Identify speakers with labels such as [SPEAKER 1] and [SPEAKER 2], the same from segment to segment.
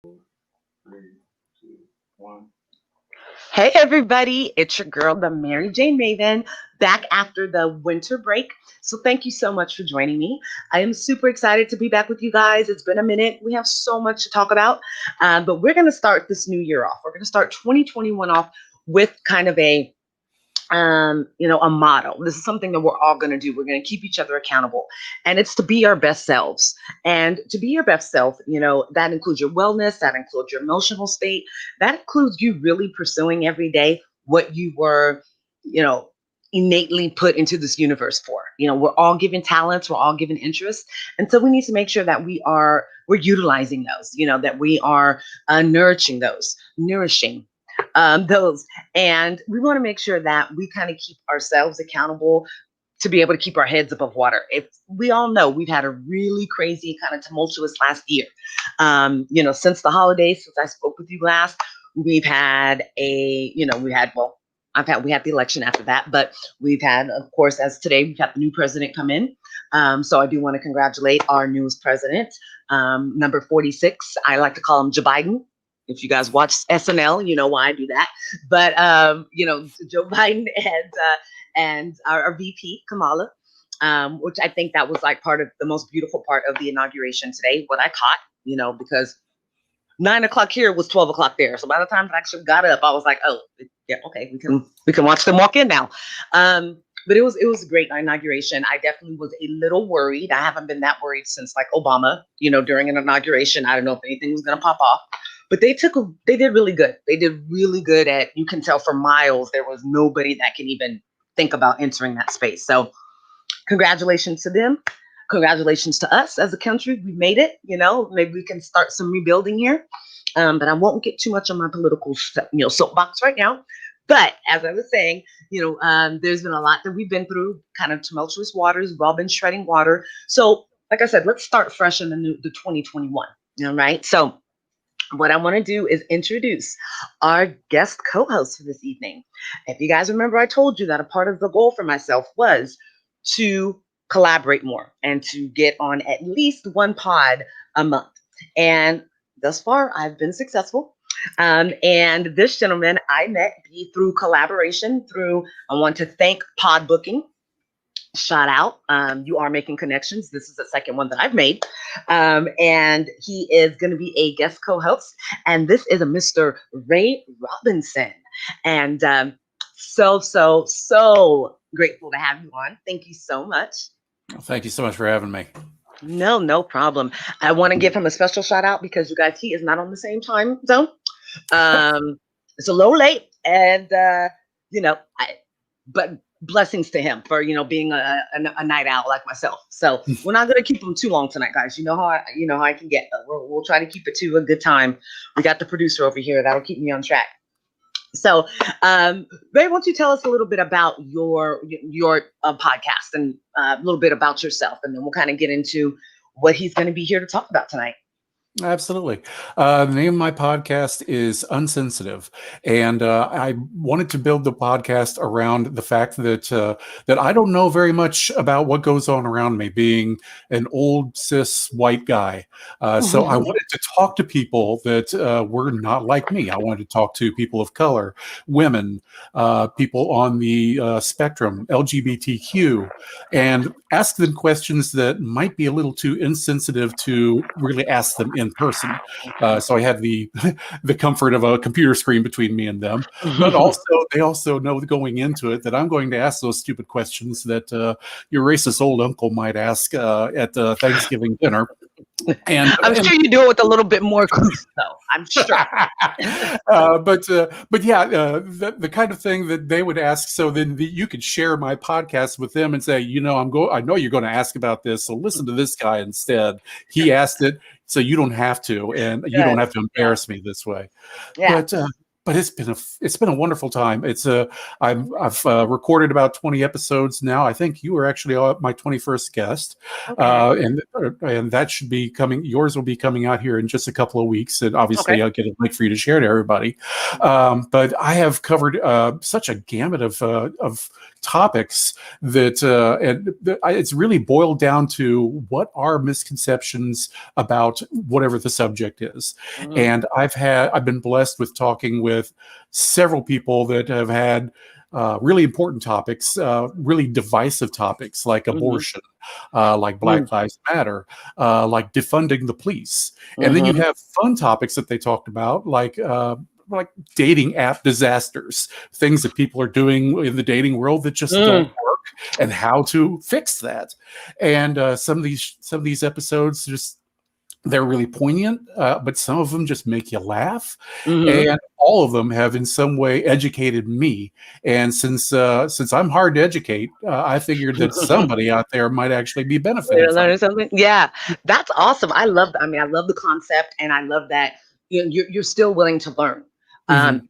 [SPEAKER 1] Three, two, one.
[SPEAKER 2] Hey everybody, it's your girl, the Mary Jane Maven, back after the winter break. So thank you so much for joining me. I am super excited to be back with you guys. It's been a minute. We have so much to talk about, but we're going to start this new year off. We're going to start 2021 off with kind of a motto. This is something that we're all going to do. We're going to keep each other accountable, and it's to be our best selves. And to be your best self, that includes your wellness, that includes your emotional state, that includes you really pursuing every day what you were, you know, innately put into this universe for. We're all given talents, we're all given interests, and so we need to make sure that we're utilizing those. That we are nourishing those. And we want to make sure that we kind of keep ourselves accountable to be able to keep our heads above water. If we all know we've had a really crazy kind of tumultuous last year, since the holidays, since I spoke with you last, we've had we had the election after that, but we've had, of course, as today, we've had the new president come in. So I do want to congratulate our newest president, number 46. I like to call him Joe Biden. If you guys watch SNL, you know why I do that. But Joe Biden and our VP Kamala, which I think that was like part of the most beautiful part of the inauguration today. What I caught, because 9 o'clock here was 12 o'clock there. So by the time I actually got up, I was like, oh, yeah, okay, we can watch them walk in now. But it was a great inauguration. I definitely was a little worried. I haven't been that worried since like Obama, during an inauguration. I don't know if anything was going to pop off. But they did really good. They did really good you can tell for miles, there was nobody that can even think about entering that space. So congratulations to them. Congratulations to us as a country. We made it, maybe we can start some rebuilding here. But I won't get too much on my political, soapbox right now. But as I was saying, there's been a lot that we've been through, kind of tumultuous waters. We've all been treading water. So like I said, let's start fresh in the 2021, right? So what I want to do is introduce our guest co-host for this evening. If you guys remember, I told you that a part of the goal for myself was to collaborate more and to get on at least one pod a month. And thus far, I've been successful. And this gentleman I met through collaboration, I want to thank Pod Booking. Shout out. You are making connections. This is the second one that I've made. And he is going to be a guest co-host. And this is a Mr. Ray Robinson. And so grateful to have you on. Thank you so much.
[SPEAKER 3] Thank you so much for having me.
[SPEAKER 2] No problem. I want to give him a special shout out because you guys, he is not on the same time zone. It's a little late, and but blessings to him for being a night owl like myself. So we're not gonna keep him too long tonight, guys. You know how I can get. We'll try to keep it to a good time. We got the producer over here that'll keep me on track. So, Ray, why don't you tell us a little bit about your podcast and a little bit about yourself, and then we'll kind of get into what he's going to be here to talk about tonight.
[SPEAKER 3] Absolutely. The name of my podcast is Unsensitive, and I wanted to build the podcast around the fact that I don't know very much about what goes on around me, being an old cis white guy. So I wanted to talk to people that were not like me. I wanted to talk to people of color, women, people on the spectrum, LGBTQ, and ask them questions that might be a little too insensitive to really ask them in person. So I have the comfort of a computer screen between me and them, but also they also know going into it that I'm going to ask those stupid questions that your racist old uncle might ask at Thanksgiving dinner.
[SPEAKER 2] And I'm sure you do it with a little bit more clues, though. I'm sure.
[SPEAKER 3] But yeah, the kind of thing that they would ask. So then you could share my podcast with them and say, I know you're going to ask about this, so listen to this guy instead. He asked it, so you don't have to, and you don't have to embarrass me this way.
[SPEAKER 2] Yeah.
[SPEAKER 3] but it's been a wonderful time. I've recorded about 20 episodes now. I think you were actually my 21st guest,
[SPEAKER 2] Okay.
[SPEAKER 3] and that should be coming. Yours will be coming out here in just a couple of weeks, and obviously
[SPEAKER 2] Okay.
[SPEAKER 3] I'll get a link for you to share to everybody. But I have covered such a gamut of topics that it's really boiled down to what are misconceptions about whatever the subject is.
[SPEAKER 2] Mhm.
[SPEAKER 3] And I've been blessed with talking with several people that have had really important topics, really divisive topics like
[SPEAKER 2] Mhm.
[SPEAKER 3] abortion, like Black Lives Matter, like defunding the police. And then you
[SPEAKER 2] Mhm.
[SPEAKER 3] have fun topics that they talked about, like dating app disasters, things that people are doing in the dating world that just don't
[SPEAKER 2] Mm.
[SPEAKER 3] work, and how to fix that. And some of these episodes they're really poignant, but some of them just make you laugh,
[SPEAKER 2] Mhm.
[SPEAKER 3] and all of them have in some way educated me. And since I'm hard to educate, I figured that somebody out there might actually be
[SPEAKER 2] Way
[SPEAKER 3] benefiting
[SPEAKER 2] to
[SPEAKER 3] from
[SPEAKER 2] learn
[SPEAKER 3] it.
[SPEAKER 2] something. Yeah, that's awesome. I mean, I love the concept, and I love that you're still willing to learn.
[SPEAKER 3] Mhm.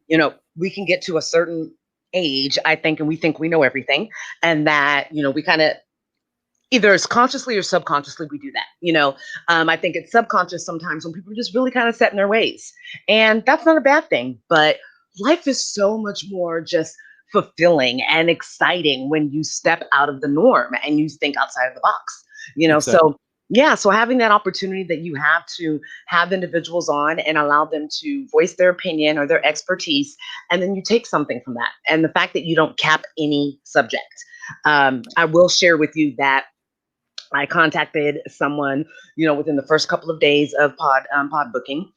[SPEAKER 2] We can get to a certain age, I think, and we think we know everything, and that we kind of either it's consciously or subconsciously we do that. I think it's subconscious sometimes when people are just really kind of set in their ways, and that's not a bad thing. But life is so much more just fulfilling and exciting when you step out of the norm and you think outside of the box.
[SPEAKER 3] Exactly.
[SPEAKER 2] So yeah, so having that opportunity that you have to have individuals on and allow them to voice their opinion or their expertise, and then you take something from that, and the fact that you don't cap any subject. I will share with you that I contacted someone, within the first couple of days of pod booking,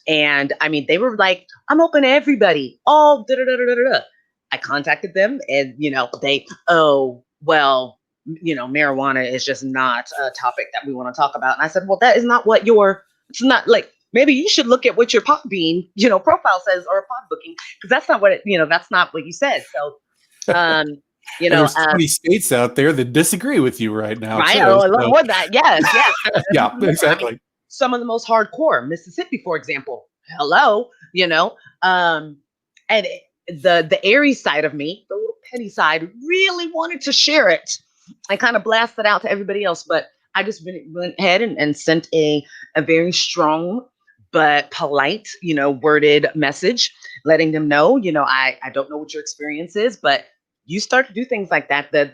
[SPEAKER 2] and I mean, they were like, "I'm open to everybody." All da da da da da da. I contacted them, and oh well, marijuana is just not a topic that we want to talk about. And I said, well, that is not what it's not like. Maybe you should look at what your Podbean, profile says or pod booking, because that's not that's not what you said. So, um, you
[SPEAKER 3] And
[SPEAKER 2] know,
[SPEAKER 3] there's 20 states out there that disagree with you right now
[SPEAKER 2] right?
[SPEAKER 3] too.
[SPEAKER 2] Oh, I love
[SPEAKER 3] So
[SPEAKER 2] more that. Yes, yes. And
[SPEAKER 3] yeah,
[SPEAKER 2] remember, I mean,
[SPEAKER 3] exactly.
[SPEAKER 2] some of the most hardcore, Mississippi, for example. Hello, and the Aries side of me, the little petty side, really wanted to share it and kind of blast it out to everybody else. But I just went ahead and sent a very strong but polite, worded message, letting them know, I don't know what your experience is, but you start to do things like that. The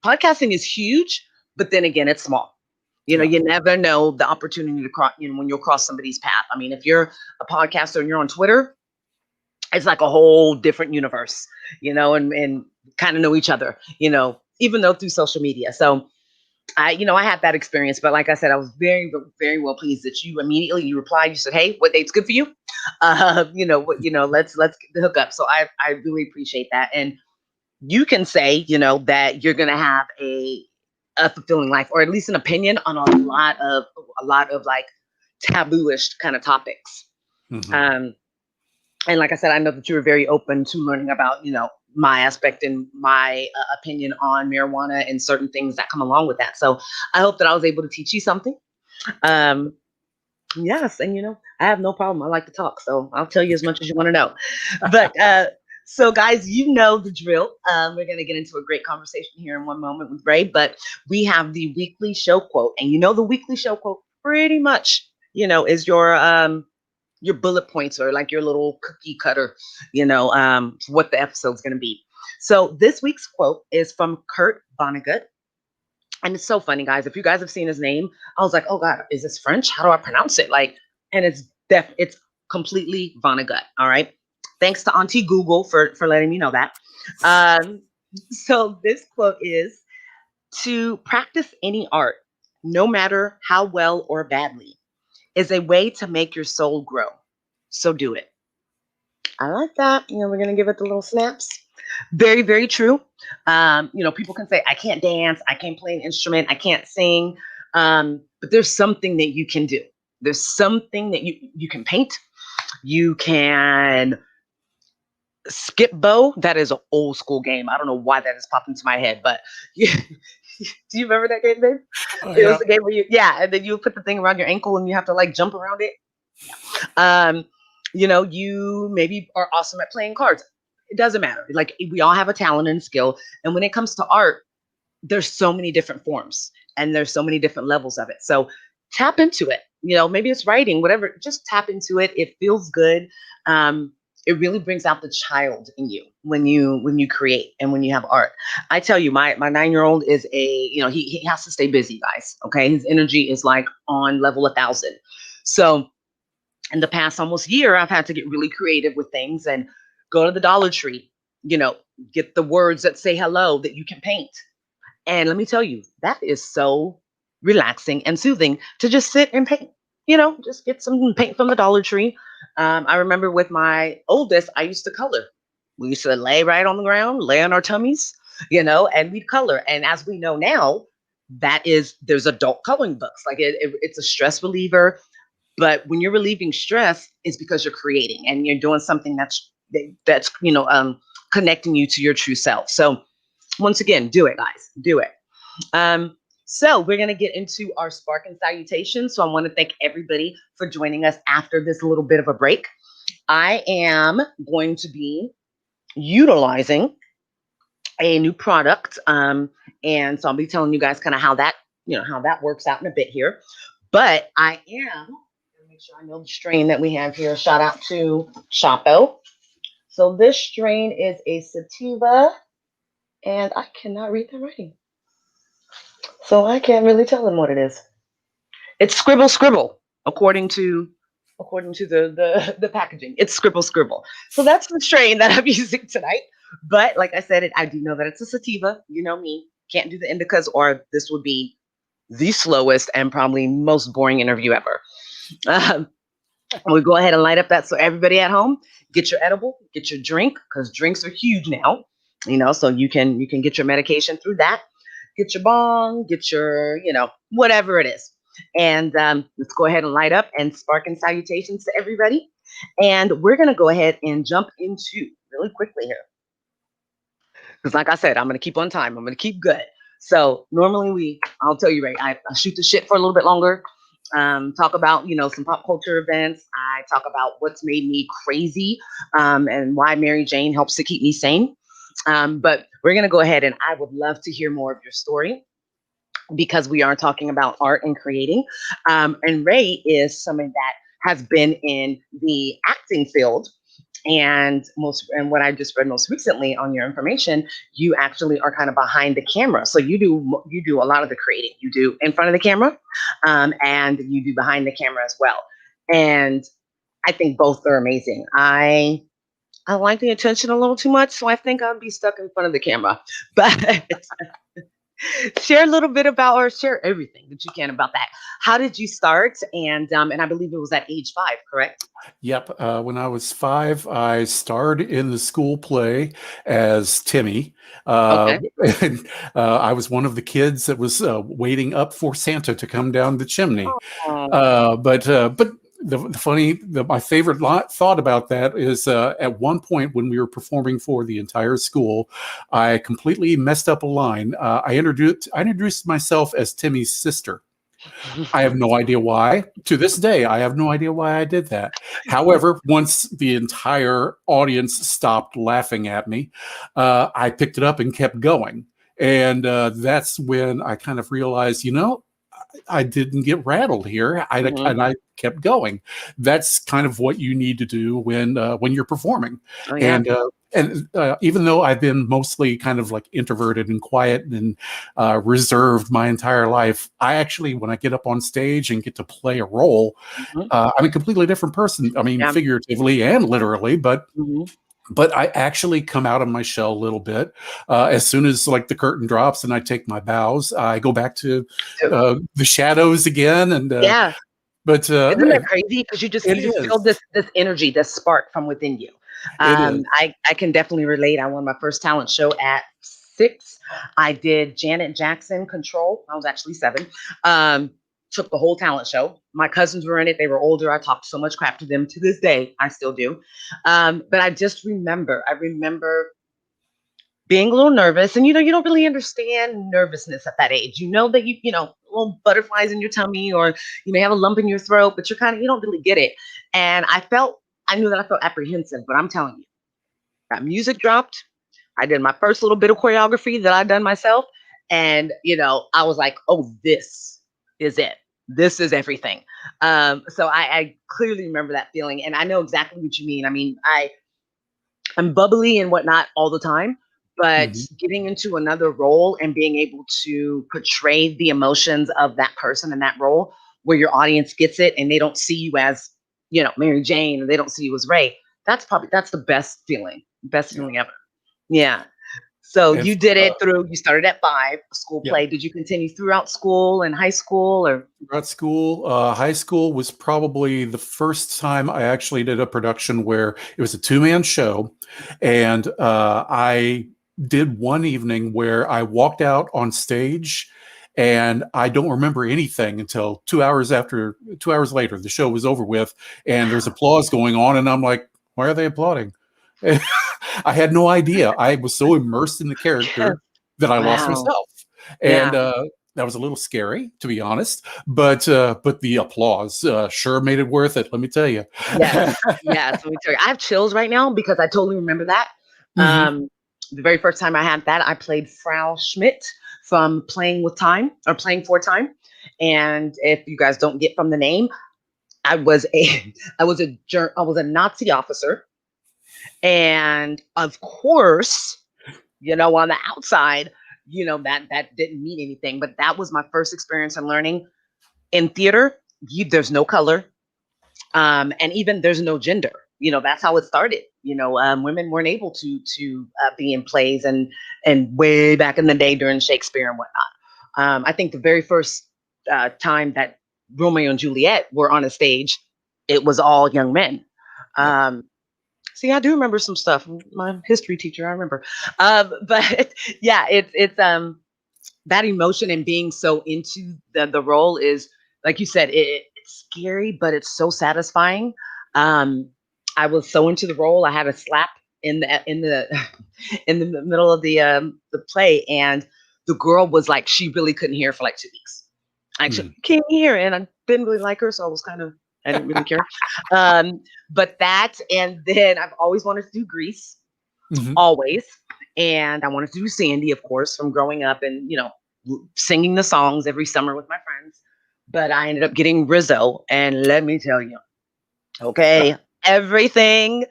[SPEAKER 2] podcasting is huge, but then again, it's small.
[SPEAKER 3] Yeah.
[SPEAKER 2] You never know the opportunity to cross, when you'll cross somebody's path. I mean, if you're a podcaster and you're on Twitter, it's like a whole different universe, and kind of know each other, even though through social media. So I had that experience, but like I said, I was very, very well pleased that you replied. You said, "Hey, what date's good for you?" Let's get the hookup. So I really appreciate that, and you can say, that you're gonna have a fulfilling life, or at least an opinion on a lot of like tabooish kind of topics.
[SPEAKER 3] Mhm.
[SPEAKER 2] Um, and like I said, I know that you were very open to learning about, my aspect and my opinion on marijuana and certain things that come along with that. So I hope that I was able to teach you something. Um, yes, and I have no problem. I like to talk, so I'll tell you as much as you want to know. But so guys, you know the drill. We're gonna get into a great conversation here in one moment with Ray, but we have the weekly show quote, and the weekly show quote pretty much, is your bullet points or like your little cookie cutter, what the episode's going to be. So this week's quote is from Kurt Vonnegut. And it's so funny, guys. If you guys have seen his name, I was like, oh God, is this French? How do I pronounce it? And it's completely Vonnegut. All right. Thanks to Auntie Google for letting me know that. Um, so this quote is: to practice any art, no matter how well or badly, is a way to make your soul grow. So do it. I like that. We're going to give it the little snaps. Very, very true. People can say, I can't dance, I can't play an instrument, I can't sing. But there's something that you can do. There's something that you can paint. You can skip bow. That is an old school game. I don't know why that has popped into my head, but do you remember that game, babe?
[SPEAKER 3] Oh,
[SPEAKER 2] It was
[SPEAKER 3] yeah.
[SPEAKER 2] the game where and then you put the thing around your ankle and you have to like jump around it. Um, You maybe are awesome at playing cards. It doesn't matter. Like, we all have a talent and skill. And when it comes to art, there's so many different forms and there's so many different levels of it. So tap into it. Maybe it's writing, whatever. Just tap into it. It feels good. It really brings out the child in you when you create and when you have art. I tell you, my 9-year-old is he has to stay busy, guys. Okay, his energy is like on level 1,000. So in the past almost year, I've had to get really creative with things and go to the Dollar Tree. Get the words that say hello that you can paint. And let me tell you, that is so relaxing and soothing to just sit and paint. Just get some paint from the Dollar Tree. I remember with my oldest, I used to color. We used to lay right on the ground, lay on our tummies, and we'd color. And as we know now, there's adult coloring books. Like it's a stress reliever. But when you're relieving stress, it's because you're creating and you're doing something that's connecting you to your true self. So once again, do it, guys. Do it. So we're going to get into our spark and salutation. So I want to thank everybody for joining us after this little bit of a break. I am going to be utilizing a new product. And so I'll be telling you guys kind of how that works out in a bit here. But I am going to make sure I know the strain that we have here. Shout out to Chapo. So this strain is a sativa, and I cannot read the writing, so I can't really tell them what it is. It's scribble, according to the packaging. It's scribble. So that's the strain that I'm using tonight. But like I said, I do know that it's a sativa. You know me, can't do the indicas, or this would be the slowest and probably most boring interview ever. We'll go ahead and light up that. So everybody at home, get your edible, get your drink, because drinks are huge now. So you can get your medication through that. Get your bong, get your, whatever it is. And let's go ahead and light up and spark and salutations to everybody. And we're going to go ahead and jump into really quickly here. Because like I said, I'm going to keep on time. I'm going to keep good. So normally I'll tell you, right, I shoot the shit for a little bit longer. Talk about, some pop culture events. I talk about what's made me crazy and why Mary Jane helps to keep me sane. But we're going to go ahead, and I would love to hear more of your story, because we are talking about art and creating. And Ray is someone that has been in the acting field. And what I just read most recently on your information, you actually are kind of behind the camera. So you do a lot of the creating. You do in front of the camera, and you do behind the camera as well. And I think both are amazing. I like the attention a little too much, so I think I'll be stuck in front of the camera. But share a little bit about, or share everything that you can about that. How did you start? And I believe it was at age 5, correct?
[SPEAKER 3] Yep. When I was 5, I starred in the school play as Timmy.
[SPEAKER 2] Okay.
[SPEAKER 3] And, I was one of the kids that was waiting up for Santa to come down the chimney. But my favorite thought about that is at one point when we were performing for the entire school, I completely messed up a line. I introduced myself as Timmy's sister. I have no idea why. To this day, I have no idea why I did that. However, once the entire audience stopped laughing at me, I picked it up and kept going. And that's when I kind of realized, I didn't get rattled here. And I kept going. That's kind of what you need to do when you're performing.
[SPEAKER 2] Oh, yeah.
[SPEAKER 3] And even though I've been mostly kind of like introverted and quiet and reserved my entire life, I actually, when I get up on stage and get to play a role, I'm a completely different person. I mean, figuratively and literally, but I actually come out of my shell a little bit. As soon as like the curtain drops and I take my bows, I go back to the shadows again. And but
[SPEAKER 2] isn't that crazy? Because you just feel this energy, this spark from within you. I can definitely relate. I won my first talent show at 6. I did Janet Jackson Control. I was actually 7. Took the whole talent show. My cousins were in it. They were older. I talked so much crap to them to this day. I still do. But I just remember, being a little nervous, and you don't really understand nervousness at that age. You know that you little butterflies in your tummy, or you may have a lump in your throat, but you don't really get it. And I felt I knew that I felt apprehensive, but I'm telling you, that music dropped. I did my first little bit of choreography that I'd done myself. And, I was like, oh, this is it. This is everything. So I clearly remember that feeling. And I know exactly what you mean. I mean, I'm bubbly and whatnot all the time, but
[SPEAKER 3] Mhm.
[SPEAKER 2] getting into another role and being able to portray the emotions of that person in that role where your audience gets it and they don't see you as, Mary Jane, and they don't see you as Ray. That's the best
[SPEAKER 3] Yeah.
[SPEAKER 2] feeling ever. Yeah. So
[SPEAKER 3] And
[SPEAKER 2] you did it you started at 5, school
[SPEAKER 3] yeah,
[SPEAKER 2] play. Did you continue throughout school and high school or?
[SPEAKER 3] throughout school, high school was probably the first time I actually did a production where it was a two-man show, and I did one evening where I walked out on stage, and I don't remember anything until 2 hours later, the show was over with, and there's applause going on, and I'm like, why are they applauding? I had no idea. I was so immersed in the
[SPEAKER 2] Yes.
[SPEAKER 3] character that I lost
[SPEAKER 2] Wow.
[SPEAKER 3] myself, and
[SPEAKER 2] Yeah.
[SPEAKER 3] that was a little scary, to be honest. But the applause sure made it worth it. Let me tell you.
[SPEAKER 2] Yes. Yes. Let me tell you, I have chills right now because I totally remember that.
[SPEAKER 3] Hmm.
[SPEAKER 2] The very first time I had that, I played Frau Schmidt from Playing with Time or Playing for Time. And if you guys don't get from the name, I was a I was a Nazi officer, and of course, on the outside, that didn't mean anything, but that was my first experience in learning in theater. There's no color, and even there's no gender. That's how it started. Women weren't able to be in plays, and way back in the day during Shakespeare and whatnot. I think the very first time that Romeo and Juliet were on a stage, it was all young men.
[SPEAKER 3] Yep.
[SPEAKER 2] See, I do remember some stuff. My history teacher, I remember. But yeah, it's that emotion and being so into the role is, like you said, it's scary, but it's so satisfying. Um, I was so into the role. I had a slap in the in the middle of the play, and the girl was like, she really couldn't hear for like 2 weeks. Actually,
[SPEAKER 3] Mm.
[SPEAKER 2] can't hear, and I didn't really like her, so I didn't really care. But that, and then I've always wanted to do Grease,
[SPEAKER 3] Hmm.
[SPEAKER 2] always, and I wanted to do Sandy, of course, from growing up and singing the songs every summer with my friends. But I ended up getting Rizzo, and let me tell you, okay, everything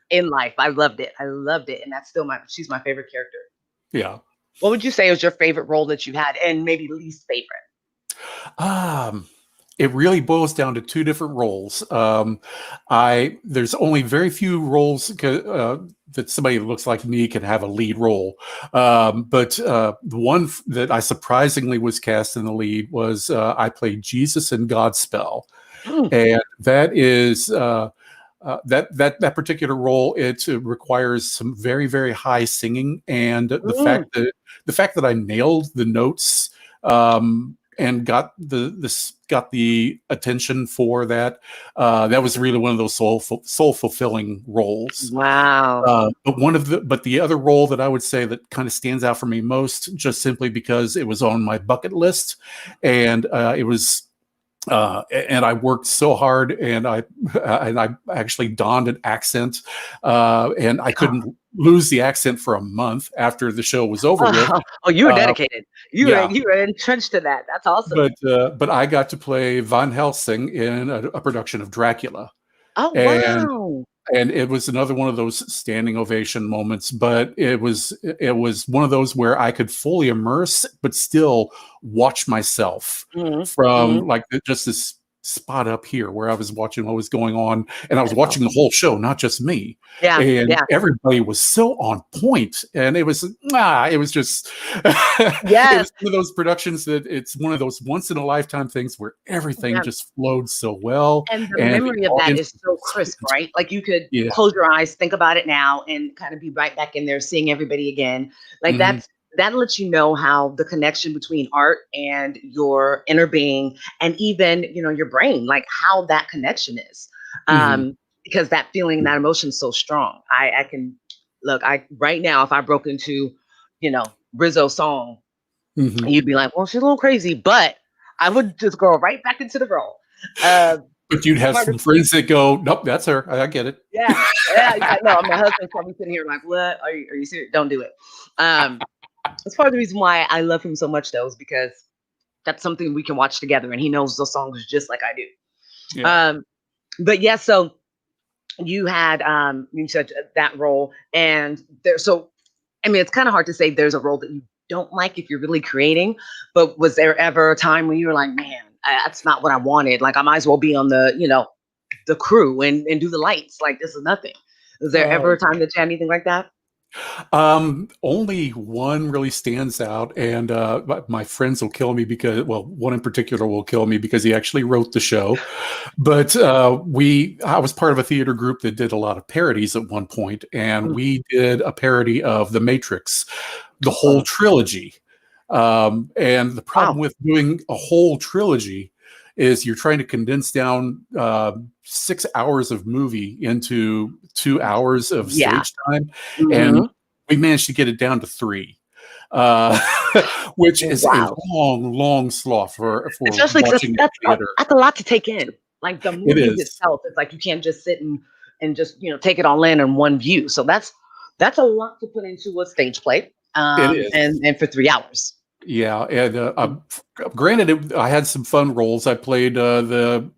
[SPEAKER 2] in life, I loved it. I loved it, and she's my favorite character.
[SPEAKER 3] Yeah.
[SPEAKER 2] What would you say was your favorite role that you had, and maybe least favorite?
[SPEAKER 3] Um, it really boils down to two different roles. There's only very few roles that somebody that looks like me can have a lead role. But the one that I surprisingly was cast in the lead was I played Jesus in Godspell,
[SPEAKER 2] Mm,
[SPEAKER 3] and that is. That particular role, it requires some very, very high singing, and
[SPEAKER 2] mm.
[SPEAKER 3] the fact that I nailed the notes, and got the attention for that, that was really one of those soul fulfilling roles.
[SPEAKER 2] Wow.
[SPEAKER 3] But the other role that I would say that kind of stands out for me most, just simply because it was on my bucket list, and it was and I worked so hard, and I actually donned an accent, and I couldn't lose the accent for a month after the show was over with.
[SPEAKER 2] Oh, you were
[SPEAKER 3] Uh,
[SPEAKER 2] dedicated.
[SPEAKER 3] yeah,
[SPEAKER 2] You were entrenched to that. That's awesome.
[SPEAKER 3] but I got to play Van Helsing in a production of Dracula,
[SPEAKER 2] Oh,
[SPEAKER 3] and
[SPEAKER 2] wow.
[SPEAKER 3] it was another one of those standing ovation moments. But it was one of those where I could fully immerse, but still watch myself
[SPEAKER 2] Mhm,
[SPEAKER 3] from
[SPEAKER 2] mhm.
[SPEAKER 3] like just this spot up here where I was watching what was going on, and I was
[SPEAKER 2] That's
[SPEAKER 3] watching the
[SPEAKER 2] awesome.
[SPEAKER 3] whole show, not just me.
[SPEAKER 2] Yeah,
[SPEAKER 3] And
[SPEAKER 2] yeah.
[SPEAKER 3] everybody was so on point, and it was just it
[SPEAKER 2] Yes.
[SPEAKER 3] was one of those productions that it's one of those once in a lifetime things where everything
[SPEAKER 2] Yeah.
[SPEAKER 3] just flowed so well,
[SPEAKER 2] And the
[SPEAKER 3] and the
[SPEAKER 2] memory of that
[SPEAKER 3] audience
[SPEAKER 2] is so
[SPEAKER 3] was
[SPEAKER 2] crisp, right? Like you could
[SPEAKER 3] yeah.
[SPEAKER 2] close your eyes, think about it now, and kind of be right back in there seeing everybody again. Like
[SPEAKER 3] Mhm.
[SPEAKER 2] that lets you know how the connection between art and your inner being and even, your brain, like how that connection is.
[SPEAKER 3] Mhm.
[SPEAKER 2] Because that feeling, that emotion is so strong. I can look, I right now, if I broke into, Rizzo's song,
[SPEAKER 3] Mhm.
[SPEAKER 2] you'd be like, well, she's a little crazy, but I would just go right back into the role. Uh,
[SPEAKER 3] But you'd have some friends that go, nope, that's her. I get it.
[SPEAKER 2] Yeah, yeah. No, my husband's probably sitting here like, what? Are you serious? Don't do it. That's part of the reason why I love him so much, though, is because that's something we can watch together, and he knows those songs just like I do.
[SPEAKER 3] Yeah.
[SPEAKER 2] But yeah, so you had you said that role, and so I mean, it's kind of hard to say there's a role that you don't like if you're really creating, but was there ever a time when you were like, man, that's not what I wanted? Like, I might as well be on the crew and do the lights. Like, this is nothing. Was there ever a time that you had anything like that?
[SPEAKER 3] Only one really stands out, and my friends will kill me because, well, one in particular will kill me because he actually wrote the show. But I was part of a theater group that did a lot of parodies at one point, and we did a parody of The Matrix, the whole trilogy. And the problem with doing a whole trilogy is you're trying to condense down 6 hours of movie into 2 hours of stage time. And we managed to get it down to 3, which is a long slog for
[SPEAKER 2] especially
[SPEAKER 3] watching
[SPEAKER 2] that's a lot to take in. Like the movie itself, it's like you can't just sit and just take it all in one view. So that's a lot to put into a stage play. And for 3 hours.
[SPEAKER 3] Yeah, and granted, I had some fun roles. I played the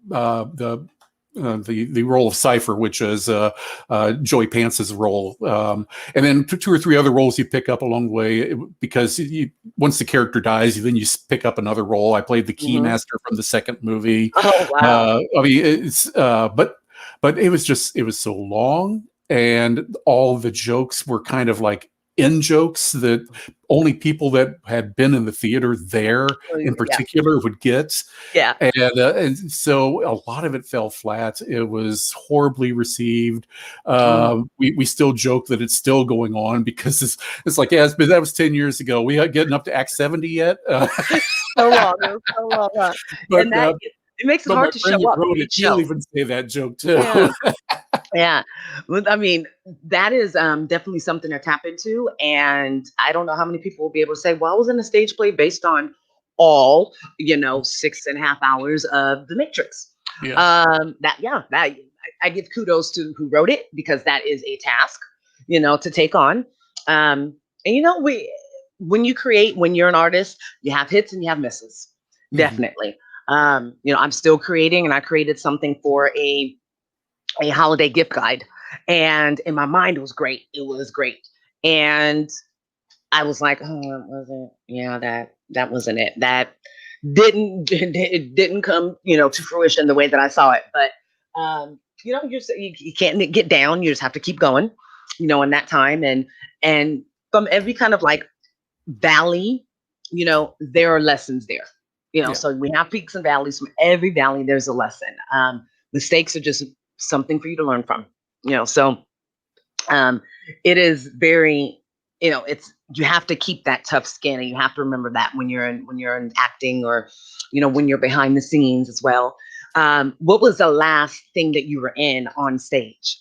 [SPEAKER 3] role of Cypher, which is Joey Pants's role, and then 2 or 3 other roles you pick up along the way because once the character dies, then you pick up another role. I played the Keymaster from the second movie.
[SPEAKER 2] Oh wow!
[SPEAKER 3] I mean, it's but it was so long, and all the jokes were kind of like in jokes that only people that had been in the theater there in particular would get.
[SPEAKER 2] Yeah.
[SPEAKER 3] And so a lot of it fell flat. It was horribly received. We still joke that it's still going on because it's like, yeah, that was 10 years ago. We aren't getting up to Act 70 yet.
[SPEAKER 2] So long. But and it makes it hard to show up.
[SPEAKER 3] He'll even say that joke too.
[SPEAKER 2] Yeah. Well, I mean, that is definitely something to tap into. And I don't know how many people will be able to say, well, I was in a stage play based on all, 6.5 hours of The Matrix.
[SPEAKER 3] Yeah.
[SPEAKER 2] I give kudos to who wrote it because that is a task, to take on. And, when you create, when you're an artist, you have hits and you have misses. Definitely. I'm still creating, and I created something for a holiday gift guide, and in my mind it was great. And I was like, oh, that wasn't, that wasn't it. That didn't come, to fruition the way that I saw it. But you can't get down. You just have to keep going, in that time. And from every kind of like valley, there are lessons there. So we have peaks and valleys. From every valley there's a lesson. Mistakes are just something for you to learn from, so it is very, you have to keep that tough skin, and you have to remember that when you're in acting, or when you're behind the scenes as well. What was the last thing that you were in on stage?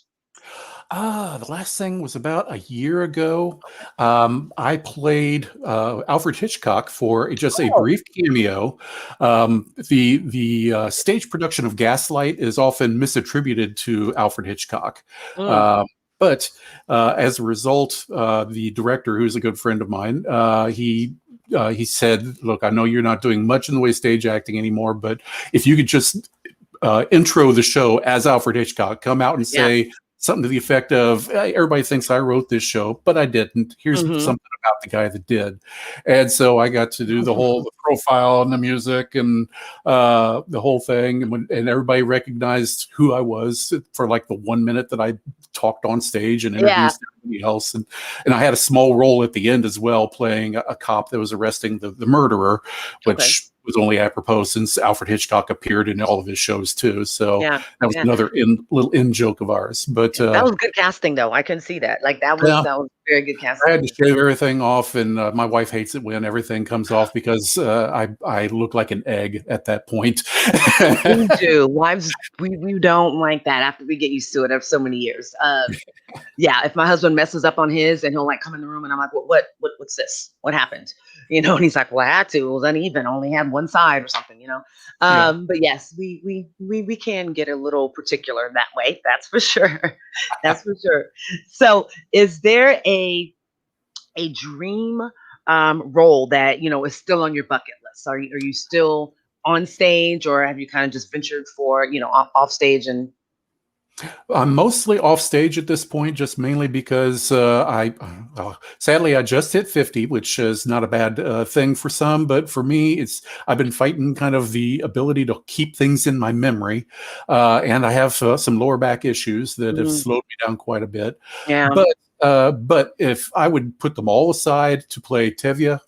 [SPEAKER 3] The last thing was about a year ago. I played Alfred Hitchcock for just a brief cameo. The stage production of Gaslight is often misattributed to Alfred Hitchcock. But as a result, the director, who's a good friend of mine, he said, look, I know you're not doing much in the way of stage acting anymore, but if you could just intro the show as Alfred Hitchcock, come out and say something to the effect of, hey, everybody thinks I wrote this show, but I didn't. Here's something about the guy that did. And so I got to do the profile and the music and the whole thing. And everybody recognized who I was for like the 1 minute that I talked on stage and introduced everybody else. And I had a small role at the end as well, playing a cop that was arresting the murderer, which was only apropos since Alfred Hitchcock appeared in all of his shows too. So that was another little in joke of ours. But
[SPEAKER 2] that was good casting, though. I can see that. Like that was very good casting.
[SPEAKER 3] I had to shave everything off, and my wife hates it when everything comes off because I look like an egg at that point.
[SPEAKER 2] We do. Wives, we don't like that after we get used to it after so many years. Yeah, if my husband messes up on his and he'll like come in the room and I'm like, what's this? What happened? You know, and he's like, well, I had to. It was uneven. I only had one side or something, you know.
[SPEAKER 3] Yeah.
[SPEAKER 2] But yes, we can get a little particular that way. That's for sure. That's for sure. So is there a dream role that, you know, is still on your bucket list? Are you still on stage, or have you kind of just ventured for, you know, off stage? And
[SPEAKER 3] I'm mostly off stage at this point, just mainly because sadly, I just hit 50, which is not a bad thing for some, but for me, I've been fighting kind of the ability to keep things in my memory, and I have some lower back issues that have slowed me down quite a bit.
[SPEAKER 2] yeah.
[SPEAKER 3] But if I would put them all aside to play Tevye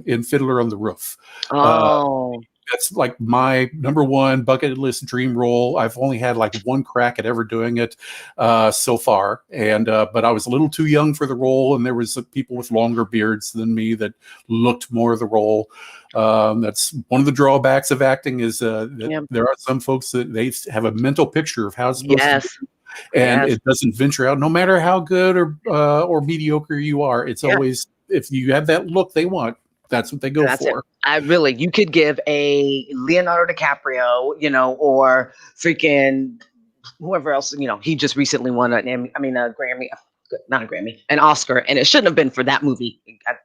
[SPEAKER 3] in Fiddler on the Roof,
[SPEAKER 2] Oh,
[SPEAKER 3] that's like my number one bucket list dream role. I've only had like one crack at ever doing it so far, and but I was a little too young for the role, and there was people with longer beards than me that looked more the role. That's one of the drawbacks of acting is that there are some folks that they have a mental picture of how it's supposed to be. And it doesn't venture out, no matter how good or mediocre you are. It's always, if you have that look they want, that's what they go for.
[SPEAKER 2] You could give a Leonardo DiCaprio, you know, or freaking whoever else, you know, he just recently won a Grammy, not a Grammy, an Oscar, and it shouldn't have been for that movie.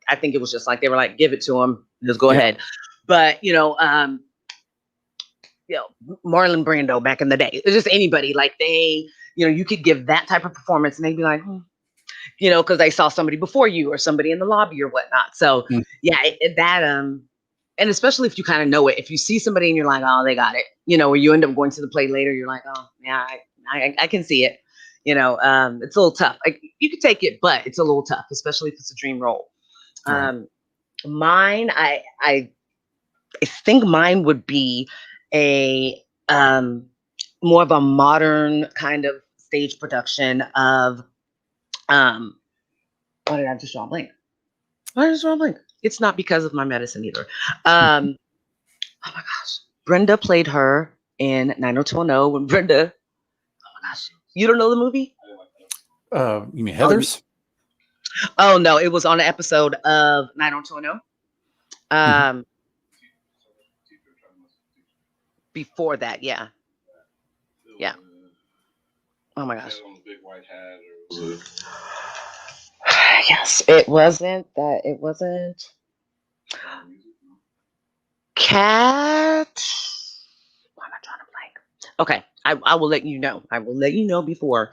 [SPEAKER 2] I think it was just like they were like, give it to him, just go ahead. But Marlon Brando back in the day, it's just anybody like they, you know, you could give that type of performance and they'd be like, you know, because they saw somebody before you or somebody in the lobby or whatnot. So and especially if you kind of know it, if you see somebody and you're like, oh, they got it, you know, or you end up going to the play later, you're like, oh yeah, I can see it. You know, it's a little tough. Like you could take it, but it's a little tough, especially if it's a dream role. Mine, I think mine would be a more of a modern kind of stage production of what did I just draw a blank? Why did I draw a blank? It's not because of my medicine either. Oh my gosh. Brenda played her in 90210 when Brenda, oh my gosh. You don't know the movie?
[SPEAKER 3] You mean Heathers?
[SPEAKER 2] Oh no, it was on an episode of 90210. Before that, yeah. Oh my gosh. Yes, it wasn't that. It wasn't Cat. Why am I drawing a blank? Okay, I will let you know. I will let you know before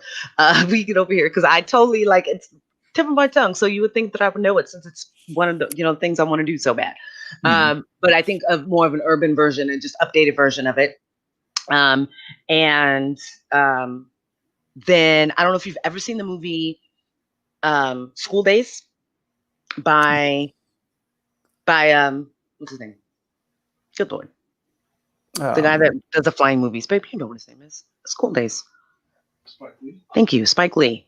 [SPEAKER 2] we get over here, because I totally like it's tip of my tongue. So you would think that I would know it, since it's one of the things I want to do so bad. But I think of more of an urban version and just updated version of it. Then I don't know if you've ever seen the movie School Days by what's his name? Good Lord. The guy that does the flying movies. Babe, you know what his name is. School Days.
[SPEAKER 1] Spike Lee.
[SPEAKER 2] Thank you, Spike Lee.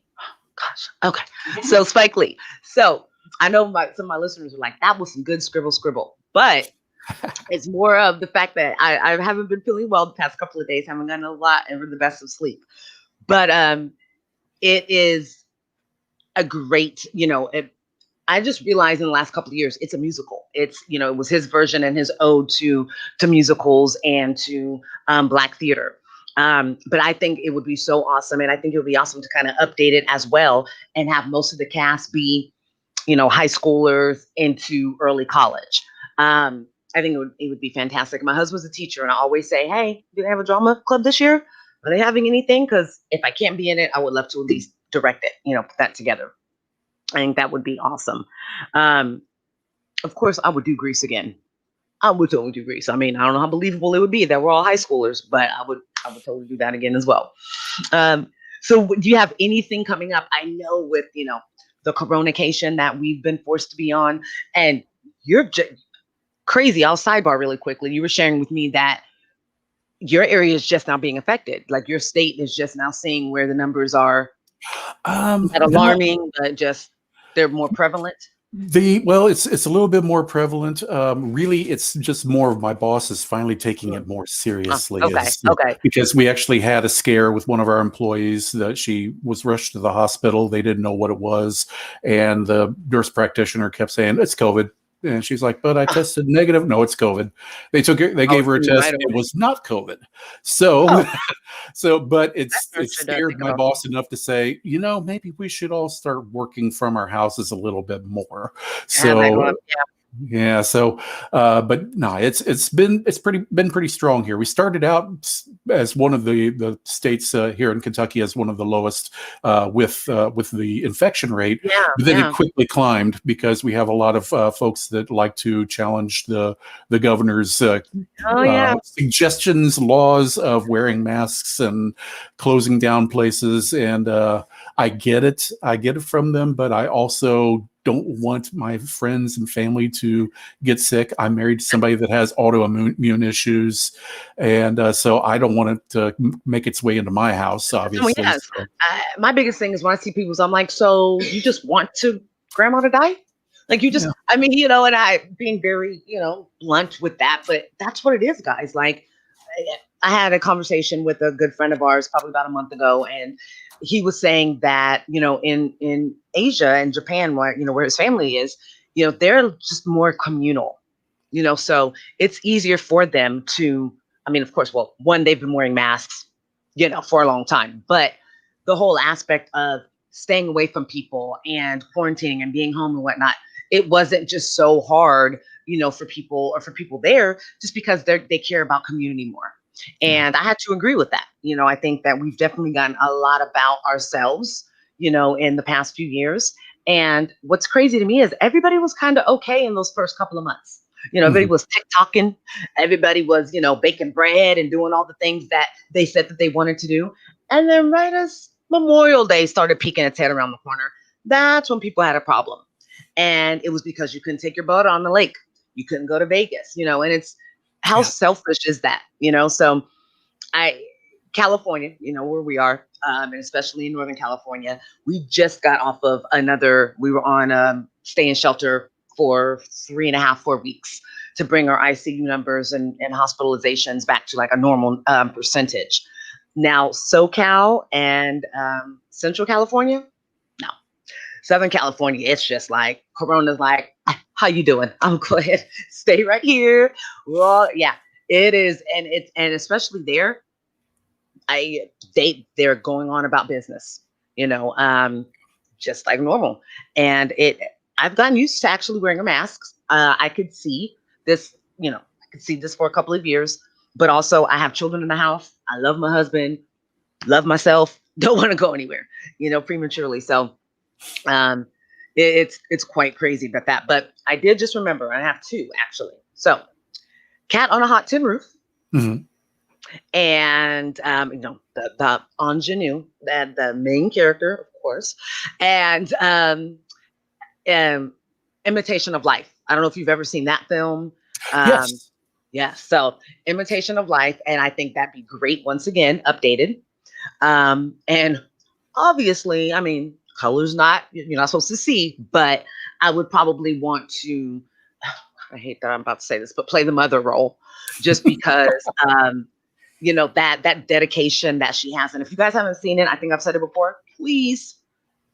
[SPEAKER 2] Gosh. Okay. So Spike Lee. So I know some of my listeners are like, that was some good scribble. But it's more of the fact that I haven't been feeling well the past couple of days. Haven't gotten a lot and the best of sleep. But it is a great, I just realized in the last couple of years, it's a musical. It's, it was his version and his ode to musicals and to Black theater. But I think it would be so awesome. And I think it would be awesome to kind of update it as well and have most of the cast be, high schoolers into early college. I think it would be fantastic. My husband's a teacher, and I always say, hey, do they have a drama club this year? Are they having anything? Because if I can't be in it, I would love to at least direct it, put that together. I think that would be awesome. Of course, I would do Grease again. I would totally do Grease. I mean, I don't know how believable it would be that we're all high schoolers, but I would totally do that again as well. So do you have anything coming up? I know with, the coronation that we've been forced to be on, and you're crazy. I'll sidebar really quickly. You were sharing with me that your area is just now being affected. Like your state is just now seeing where the numbers are not alarming, but just they're more prevalent.
[SPEAKER 3] Well, it's a little bit more prevalent. Really, it's just more of my boss is finally taking it more
[SPEAKER 2] Oh,
[SPEAKER 3] seriously,
[SPEAKER 2] okay,
[SPEAKER 3] is
[SPEAKER 2] okay.
[SPEAKER 3] because we actually had a scare with one of our employees that she was rushed to the hospital. They didn't know what it was, and the nurse practitioner kept saying it's COVID. And she's like, but I
[SPEAKER 2] Oh,
[SPEAKER 3] tested negative. No, it's COVID. They
[SPEAKER 2] I was
[SPEAKER 3] gave her a
[SPEAKER 2] thinking
[SPEAKER 3] test.
[SPEAKER 2] right
[SPEAKER 3] It
[SPEAKER 2] away.
[SPEAKER 3] was not COVID. So
[SPEAKER 2] Oh,
[SPEAKER 3] but
[SPEAKER 2] that
[SPEAKER 3] it
[SPEAKER 2] nurse sure does
[SPEAKER 3] scared
[SPEAKER 2] think
[SPEAKER 3] my
[SPEAKER 2] about
[SPEAKER 3] boss enough to say, maybe we should all start working from our houses a little bit more.
[SPEAKER 2] have that going.
[SPEAKER 3] So yeah, so but no, it's been pretty strong here. We started out as one of the states here in Kentucky as one of the lowest with the infection rate,
[SPEAKER 2] Yeah,
[SPEAKER 3] but then it
[SPEAKER 2] yeah.
[SPEAKER 3] quickly climbed because we have a lot of folks that like to challenge the governor's
[SPEAKER 2] Oh, yeah.
[SPEAKER 3] suggestions, laws of wearing masks and closing down places, and I get it from them, but I also don't want my friends and family to get sick. I'm married to somebody that has autoimmune issues, and so I don't want it to make its way into my house,
[SPEAKER 2] Oh,
[SPEAKER 3] obviously.
[SPEAKER 2] yes.
[SPEAKER 3] So,
[SPEAKER 2] My biggest thing is when I see people, I'm like, so you just want grandma to die? Like you just,
[SPEAKER 3] yeah,
[SPEAKER 2] I mean, and I being very, blunt with that, but that's what it is, guys. Like I had a conversation with a good friend of ours probably about a month ago, and he was saying that, in Asia and Japan, where his family is, they're just more communal, so it's easier for them to, I mean, of course, well, one, they've been wearing masks, for a long time, but the whole aspect of staying away from people and quarantining and being home and whatnot, it wasn't just so hard, for people there, just because they care about community more.
[SPEAKER 3] yeah,
[SPEAKER 2] And I had to agree with that. I think that we've definitely gotten a lot about ourselves, in the past few years. And what's crazy to me is everybody was kind of okay in those first couple of months. Everybody
[SPEAKER 3] mhm,
[SPEAKER 2] was TikToking, everybody was, baking bread and doing all the things that they said that they wanted to do. And then right as Memorial Day started peeking its head around the corner, that's when people had a problem. And it was because you couldn't take your boat on the lake. You couldn't go to Vegas, and it's how
[SPEAKER 3] yeah,
[SPEAKER 2] selfish is that, So I, California, where we are, and especially in Northern California, we just got off of we were on stay in shelter for 3.5, 4 weeks to bring our ICU numbers and hospitalizations back to like a normal percentage. Now, SoCal and Central California, no. Southern California, it's just like Corona's like, how you doing? I'm good. Stay right here. Well, yeah, it is, and especially there, they're going on about business, just like normal. And I've gotten used to actually wearing a mask. I could see this, I could see this for a couple of years, but also I have children in the house. I love my husband, love myself, don't want to go anywhere, prematurely. So um, it's quite crazy about that. But I did just remember I have two actually. So cat on a hot tin roof,
[SPEAKER 3] mhm,
[SPEAKER 2] and the ingenue, that the main character, of course, and um, Imitation of Life. I don't know if you've ever seen that film. Um,
[SPEAKER 3] yes,
[SPEAKER 2] yeah, so Imitation of Life, and I think that'd be great once again, updated. And obviously, I mean, color's not you're not supposed to see, but I would probably want to. I hate that I'm about to say this, but play the mother role, just because that dedication that she has. And if you guys haven't seen it, I think I've said it before. Please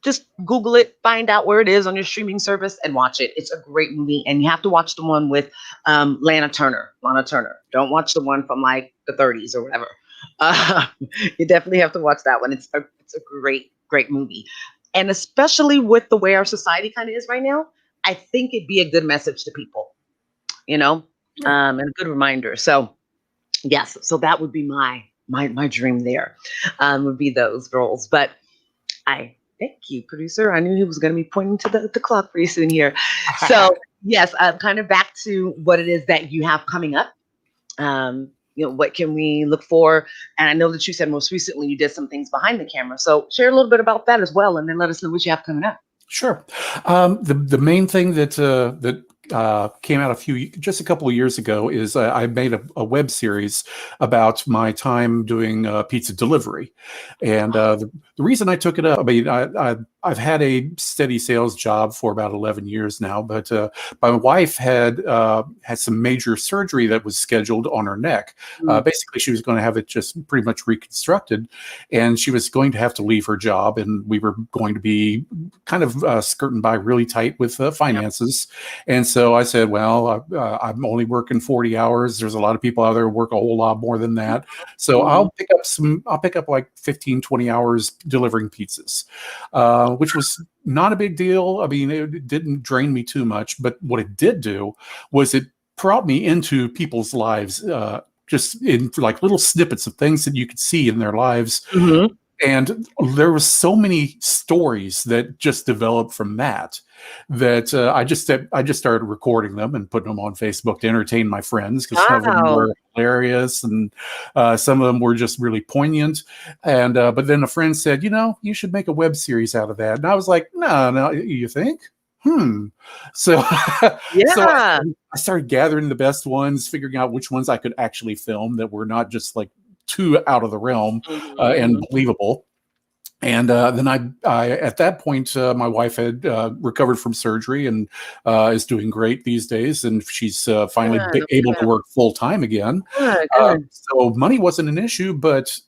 [SPEAKER 2] just Google it, find out where it is on your streaming service, and watch it. It's a great movie, and you have to watch the one with Lana Turner. Lana Turner. Don't watch the one from like the 30s or whatever. Uh, you definitely have to watch that one. It's a great movie, and especially with the way our society kind of is right now, I think it'd be a good message to people, and a good reminder. So yes, so that would be my dream there, would be those roles. But I thank you, producer. I knew he was going to be pointing to the clock pretty soon here. So yes, kind of back to what it is that you have coming up. What can we look for? And I know that you said most recently you did some things behind the camera. So share a little bit about that as well, and then let us know what you have coming up.
[SPEAKER 3] sure. The main thing that came out just a couple of years ago is I made a web series about my time doing pizza delivery, and the reason I took it up, I mean, I've had a steady sales job for about 11 years now, but my wife had some major surgery that was scheduled on her neck. Basically, she was going to have it just pretty much reconstructed, and she was going to have to leave her job, and we were going to be kind of skirting by really tight with finances. And so I said, well, I'm only working 40 hours. There's a lot of people out there who work a whole lot more than that. So I'll pick up like 15, 20 hours delivering pizzas, which was not a big deal. I mean, it didn't drain me too much, but what it did do was it brought me into people's lives, just in like little snippets of things that you could see in their lives. And there were so many stories that just developed from that I just started recording them and putting them on Facebook to entertain my friends, because some of them were hilarious and some of them were just really poignant. And but then a friend said, you should make a web series out of that. And I was like, no, you think? So, so I started gathering the best ones, figuring out which ones I could actually film that were not just like too out of the realm and believable. And then I at that point, my wife had recovered from surgery and is doing great these days, and she's finally able to work full time again. So money wasn't an issue, but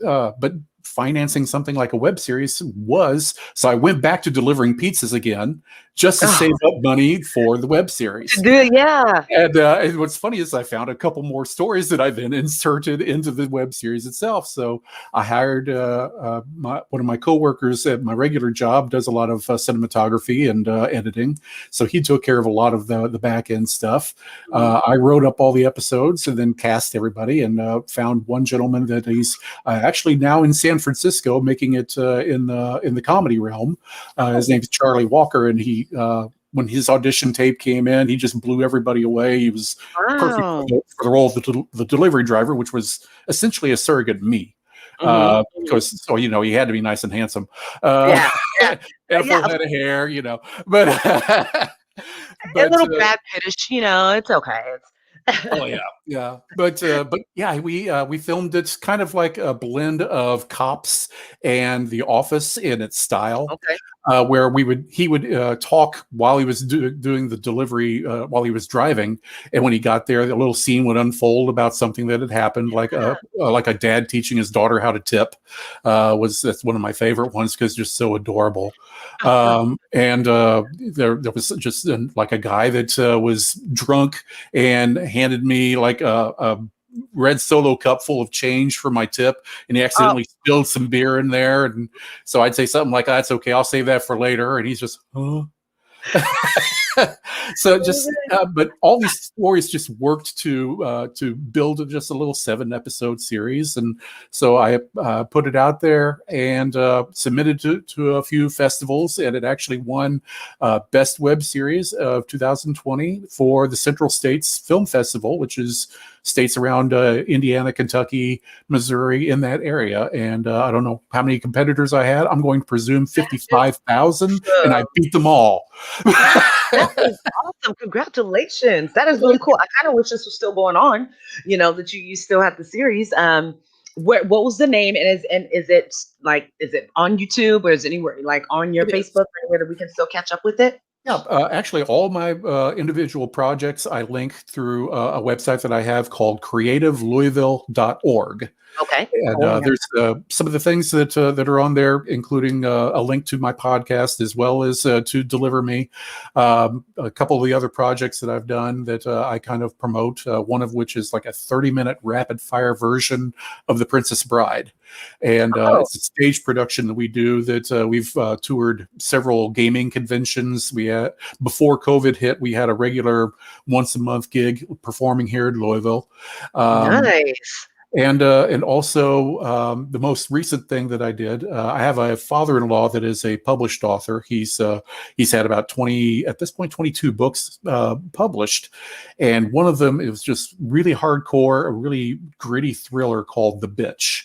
[SPEAKER 3] financing something like a web series was. So I went back to delivering pizzas again, just to save up money for the web series. And what's funny is I found a couple more stories that I then inserted into the web series itself. So I hired one of my coworkers at my regular job, does a lot of cinematography and editing. So he took care of a lot of the back end stuff. I wrote up all the episodes and then cast everybody, and found one gentleman that he's actually now in San Francisco, making it in the comedy realm. His name is Charlie Walker, and he when his audition tape came in, he just blew everybody away. He was perfect for the role of the delivery driver, which was essentially a surrogate me. Because he had to be nice and handsome, and a full head of hair, but
[SPEAKER 2] a little Brad Pittish, it's okay.
[SPEAKER 3] But we filmed it kind of like a blend of Cops and The Office in its style. Where he would talk while he was doing the delivery, while he was driving, and when he got there, the little scene would unfold about something that had happened, like a dad teaching his daughter how to tip. That's one of my favorite ones because it's just so adorable. And there was just like a guy that was drunk and handed me like a red Solo cup full of change for my tip, and he accidentally spilled some beer in there, and so I'd say something like, "That's okay, I'll save that for later," and he's just, "Huh?" So just, but all these stories just worked to build just a little 7-episode series, and so I put it out there and submitted to a few festivals, and it actually won Best Web Series of 2020 for the Central States Film Festival, which is states around Indiana, Kentucky, Missouri, in that area. And I don't know how many competitors I had. I'm going to presume 55,000, and I beat them all.
[SPEAKER 2] That is awesome. Congratulations. That is really cool. I kind of wish this was still going on, that you still have the series. What was the name? And is it on YouTube, or is it anywhere like on your Facebook, or anywhere that we can still catch up with it?
[SPEAKER 3] Yeah, actually, all my individual projects I link through a website that I have called creativelouisville.org.
[SPEAKER 2] Okay.
[SPEAKER 3] And there's some of the things that are on there, including a link to my podcast, as well as to Deliver Me. A couple of the other projects that I've done that I kind of promote, one of which is like a 30-minute rapid fire version of The Princess Bride. And it's a stage production that we do that we've toured several gaming conventions. Before COVID hit, we had a regular once-a-month gig performing here in Louisville.
[SPEAKER 2] Nice.
[SPEAKER 3] And also the most recent thing that I did, I have a father-in-law that is a published author. He's had about 22 books published, and one of them, it was just really hardcore, a really gritty thriller called The Bitch,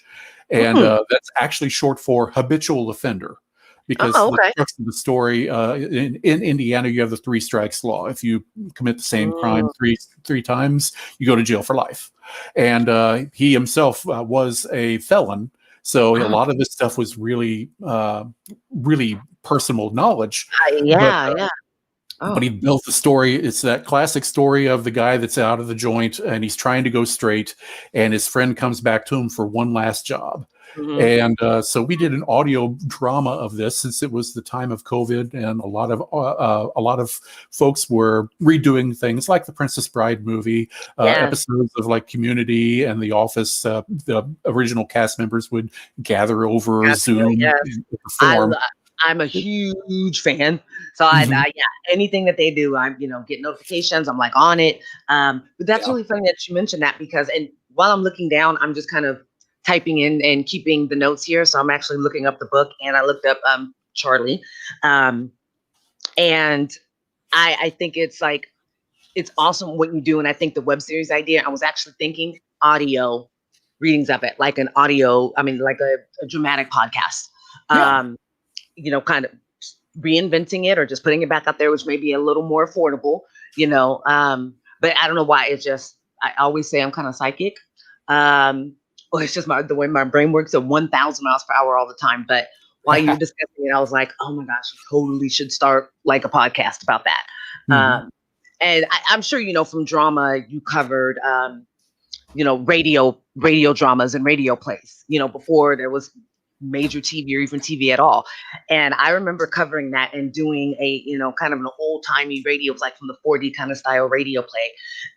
[SPEAKER 3] and that's actually short for habitual offender. because
[SPEAKER 2] Oh,
[SPEAKER 3] the
[SPEAKER 2] okay.
[SPEAKER 3] crux of the story, in Indiana, you have the 3 strikes law. If you commit the same crime three times, you go to jail for life. And he himself was a felon. So a
[SPEAKER 2] Oh,
[SPEAKER 3] lot of this stuff was really, really personal knowledge. But
[SPEAKER 2] yeah, yeah.
[SPEAKER 3] but he
[SPEAKER 2] Oh.
[SPEAKER 3] built the story. It's that classic story of the guy that's out of the joint and he's trying to go straight, and his friend comes back to him for one last job.
[SPEAKER 2] Hmm.
[SPEAKER 3] And so we did an audio drama of this, since it was the time of COVID, and a lot of folks were redoing things like the Princess Bride movie,
[SPEAKER 2] Yes.
[SPEAKER 3] episodes of like Community and The Office. The original cast members would gather over
[SPEAKER 2] Yes.
[SPEAKER 3] Zoom
[SPEAKER 2] Yes.
[SPEAKER 3] and
[SPEAKER 2] I
[SPEAKER 3] perform.
[SPEAKER 2] lo- I'm a huge fan. So yeah, anything that they do, I'm, get notifications. I'm like on it. But that's
[SPEAKER 3] Yeah.
[SPEAKER 2] really funny that you mentioned that, because, and while I'm looking down, I'm just kind of typing in and keeping the notes here. So I'm actually looking up the book, and I looked up Charlie. Um, and I think it's like, it's awesome what you do. And I think the web series idea, I was actually thinking audio readings of it, like an audio, I mean, like a dramatic podcast.
[SPEAKER 3] Yeah.
[SPEAKER 2] Kind of reinventing it or just putting it back out there, which may be a little more affordable, you know. But I don't know why. It's just, I always say I'm kind of psychic. Or it's just the way my brain works at 1,000 miles per hour all the time. But while you were discussing it, I was like, oh my gosh, you totally should start like a podcast about that.
[SPEAKER 3] Mhm.
[SPEAKER 2] And I'm sure, from drama, you covered, radio dramas and radio plays, before there was major TV or even TV at all. And I remember covering that and doing a, kind of an old timey radio, like from the 4D kind of style radio play.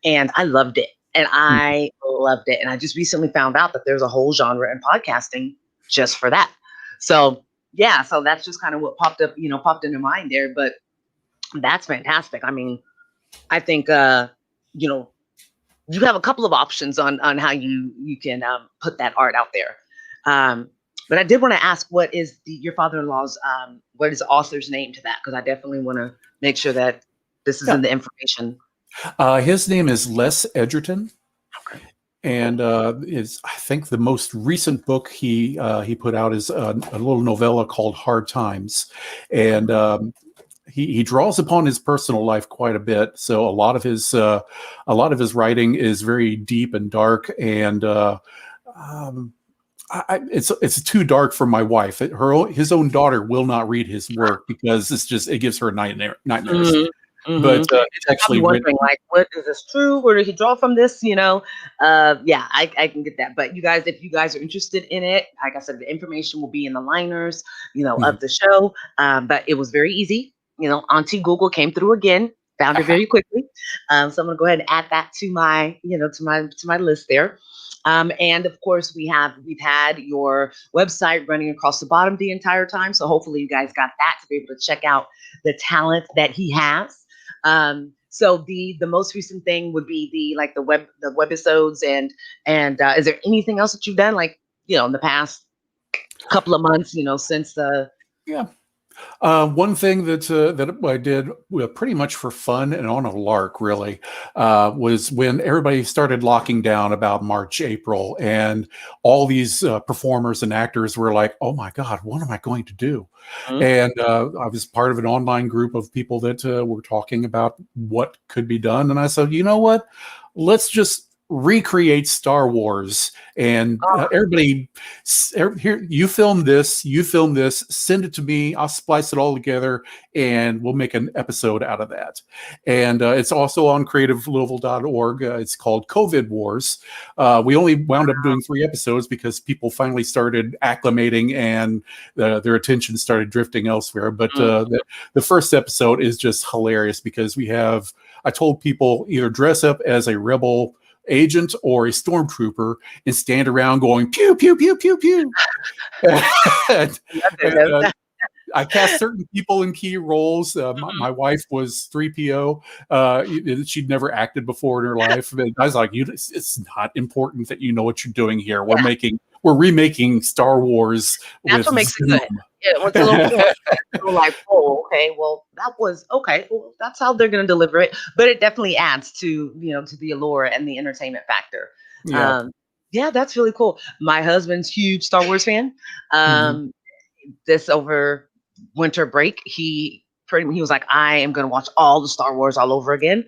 [SPEAKER 2] And I loved it. And I loved it. And I just recently found out that there's a whole genre in podcasting just for that. So yeah, so that's just kind of what popped into mind there. But that's fantastic. I mean, I think, you have a couple of options on how you can put that art out there. But I did want to ask, what is your father-in-law's, what is the author's name to that? Because I definitely want to make sure that this is in the information.
[SPEAKER 3] His name is Les Edgerton.
[SPEAKER 2] Okay.
[SPEAKER 3] And I think the most recent book he put out is a little novella called Hard Times. And he draws upon his personal life quite a bit. So a lot of his writing is very deep and dark, and it's too dark for my wife. His own daughter will not read his work because it gives her nightmares.
[SPEAKER 2] Mm-hmm.
[SPEAKER 3] But it's actually
[SPEAKER 2] Probably wondering, like, what is this true? Where did he draw from this? Yeah, I can get that. But you guys, if you guys are interested in it, like I said, the information will be in the liners, of the show. But it was very easy. Auntie Google came through again, found it very quickly. So I'm gonna go ahead and add that to my, to my list there. And of course, we've had your website running across the bottom the entire time. So hopefully you guys got that to be able to check out the talent that he has. So the most recent thing would be the webisodes, and is there anything else that you've done, like, in the past couple of months, since the
[SPEAKER 3] yeah. One thing that I did pretty much for fun and on a lark, really, was when everybody started locking down about March, April, and all these performers and actors were like, "Oh my God, what am I going to do?" And I was part of an online group of people that were talking about what could be done, and I said, "You know what? Let's just recreate Star Wars, and everybody here, you film this, send it to me, I'll splice it all together, and we'll make an episode out of that." And it's also on creativelouisville.org. It's called COVID Wars. We only wound up doing 3 episodes because people finally started acclimating and their attention started drifting elsewhere. But the first episode is just hilarious because I told people, either dress up as a rebel agent or a stormtrooper and stand around going pew pew pew pew pew. and, I cast certain people in key roles. My wife was 3PO. She'd never acted before in her life. And I was like, it's not important that you know what you're doing here. We're remaking Star Wars.
[SPEAKER 2] That's what makes it good. Yeah, with a little like, oh, okay, well, that was okay. Well, that's how they're going to deliver it. But it definitely adds to to the allure and the entertainment factor.
[SPEAKER 3] Yeah.
[SPEAKER 2] Yeah, that's really cool. My husband's huge Star Wars fan. This over winter break, he was like, I am going to watch all the Star Wars all over again.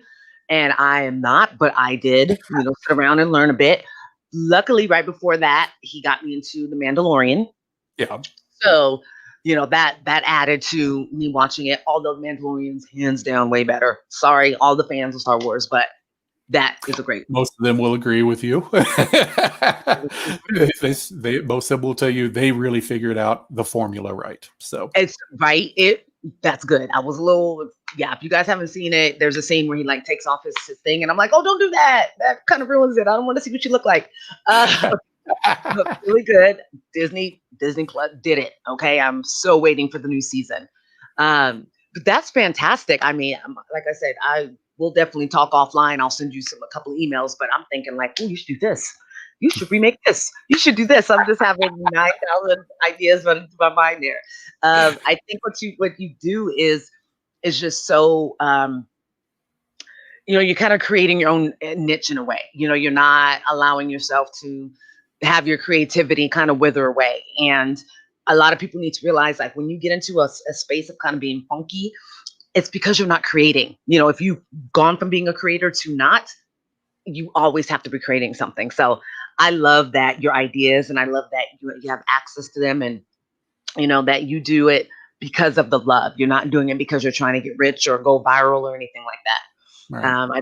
[SPEAKER 2] And I am not, but I did, sit around and learn a bit. Luckily, right before that, he got me into The Mandalorian.
[SPEAKER 3] Yeah.
[SPEAKER 2] So, that added to me watching it. Although Mandalorian's hands down way better. Sorry, all the fans of Star Wars, but that is a great.
[SPEAKER 3] Most of them will agree with you. Most of them will tell you they really figured out the formula right. So
[SPEAKER 2] it's right. That's good. I was a little, if you guys haven't seen it, there's a scene where he like takes off his thing and I'm like, oh, don't do that. That kind of ruins it. I don't want to see what you look like. Really good. Disney Plus did it. Okay. I'm so waiting for the new season. But that's fantastic. I mean, like I said, I will definitely talk offline. I'll send you a couple of emails, but I'm thinking like, oh, you should do this. You should remake this. You should do this. I'm just having 9,000 ideas running through my mind there. I think what you do is just so, you're kind of creating your own niche in a way. You're not allowing yourself to have your creativity kind of wither away. And a lot of people need to realize, like, when you get into a space of kind of being funky, it's because you're not creating. If you've gone from being a creator to not, you always have to be creating something. So I love that your ideas, and I love that you have access to them, and that you do it because of the love. You're not doing it because you're trying to get rich or go viral or anything like that.
[SPEAKER 3] right.
[SPEAKER 2] I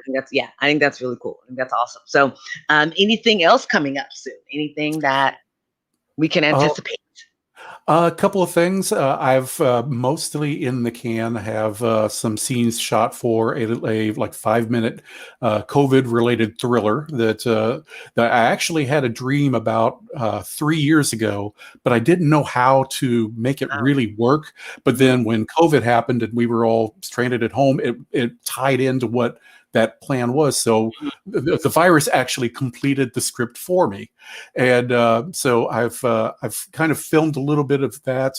[SPEAKER 2] think that's really cool. I think that's awesome. So anything else coming up soon? Anything that we can anticipate?
[SPEAKER 3] A couple of things. I've mostly in the can have some scenes shot for a like 5-minute COVID-related thriller that I actually had a dream about 3 years ago, but I didn't know how to make it really work. But then when COVID happened and we were all stranded at home, it tied into what that plan was. So the virus actually completed the script for me. And so I've kind of filmed a little bit of that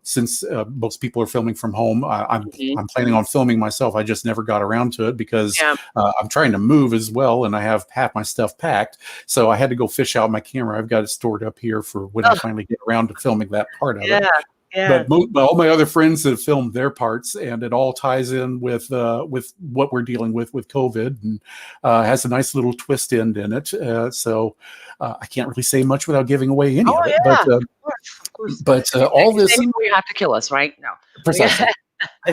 [SPEAKER 3] since most people are filming from home. I'm planning on filming myself. I just never got around to it because I'm trying to move as well, and I have half my stuff packed. So I had to go fish out my camera. I've got it stored up here for when I finally get around to filming that part of it.
[SPEAKER 2] Yeah.
[SPEAKER 3] But all my other friends have filmed their parts, and it all ties in with what we're dealing with COVID, and has a nice little twist end in it. So I can't really say much without giving away any of it. But
[SPEAKER 2] of course.
[SPEAKER 3] But all this,
[SPEAKER 2] you have to kill us, right? No,
[SPEAKER 3] precisely.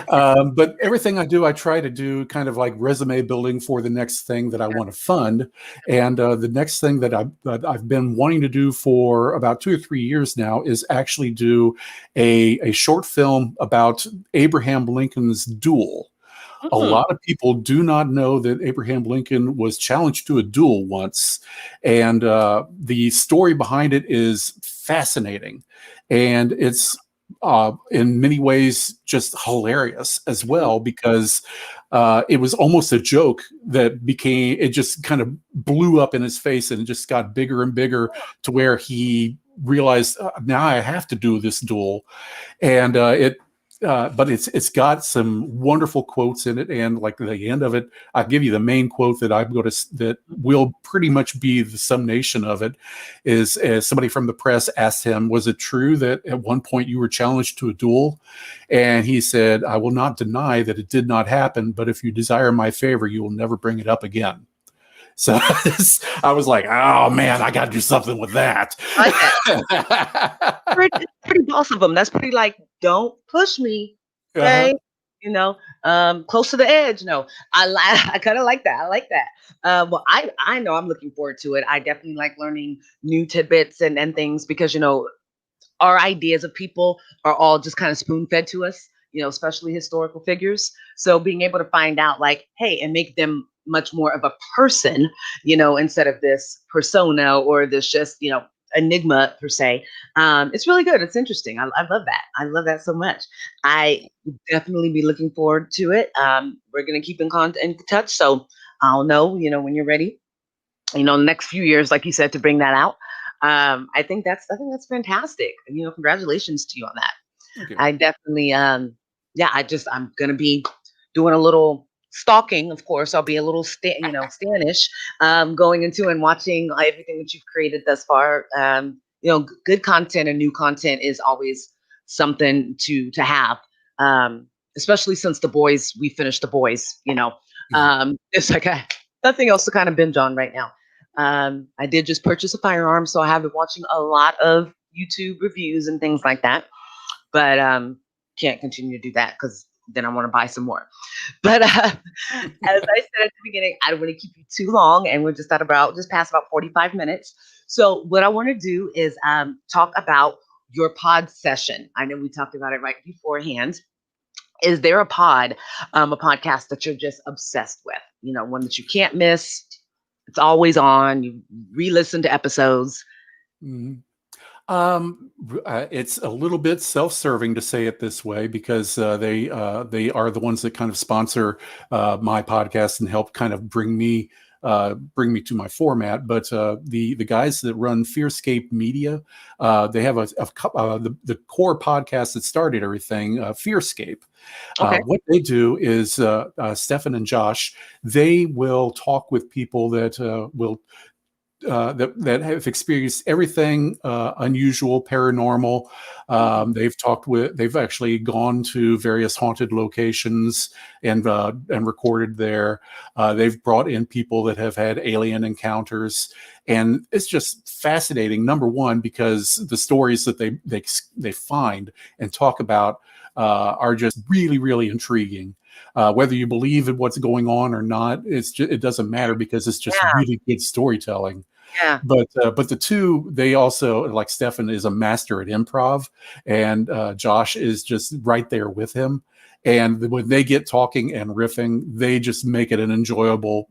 [SPEAKER 3] But everything I do, I try to do kind of like resume building for the next thing that I want to fund. And the next thing that I've been wanting to do for about 2 or 3 years now is actually do a short film about Abraham Lincoln's duel. A lot of people do not know that Abraham Lincoln was challenged to a duel once, and the story behind it is fascinating, and it's in many ways just hilarious as well, because it was almost a joke that it just kind of blew up in his face, and it just got bigger and bigger to where he realized, now I have to do this duel. And but it's got some wonderful quotes in it, and like the end of it, I'll give you the main quote that will pretty much be the summation of it. Is somebody from the press asked him, "Was it true that at one point you were challenged to a duel?" And he said, "I will not deny that it did not happen, but if you desire my favor, you will never bring it up again." So I was like, "Oh man, I got to do something with that."
[SPEAKER 2] pretty boss of them. That's pretty like, don't push me, okay? Close to the edge. No, I kind of like that. I like that. Well, I know I'm looking forward to it. I definitely like learning new tidbits and things, because our ideas of people are all just kind of spoon fed to us. Especially historical figures. So being able to find out, like, hey, and make them much more of a person, instead of this persona or this just, enigma per se. It's really good. It's interesting. I love that. I love that so much. I definitely be looking forward to it. We're going to keep in touch. So I'll know, when you're ready, the next few years, like you said, to bring that out. I think that's fantastic. Congratulations to you on that.
[SPEAKER 3] Okay.
[SPEAKER 2] I definitely, I'm going to be doing a little stalking. Of course, I'll be a little, Stanish, going into and watching everything that you've created thus far. Good content and new content is always something to have, especially since we finished The Boys, it's like nothing else to kind of binge on right now. I did just purchase a firearm, so I have been watching a lot of YouTube reviews and things like that, but can't continue to do that because then I want to buy some more. But as I said at the beginning, I don't want to keep you too long, and we're just past about 45 minutes. So what I want to do is talk about your pod session. I know we talked about it right beforehand. Is there a podcast that you're just obsessed with? One that you can't miss. It's always on. You re-listen to episodes.
[SPEAKER 3] Mhm. It's a little bit self-serving to say it this way because they are the ones that kind of sponsor my podcast and help kind of bring me to my format. But the guys that run Fearscape Media, they have the core podcast that started everything, Fearscape.
[SPEAKER 2] Okay.
[SPEAKER 3] What they do is Stefan and Josh, they will talk with people that that have experienced everything unusual, paranormal. They've actually gone to various haunted locations and recorded there. They've brought in people that have had alien encounters, and it's just fascinating. Number one, because the stories that they find and talk about are just really, really intriguing. Whether you believe in what's going on or not, it doesn't matter because it's just really good storytelling.
[SPEAKER 2] Yeah.
[SPEAKER 3] But the two, they also, like Stefan is a master at improv, and Josh is just right there with him. And when they get talking and riffing, they just make it an enjoyable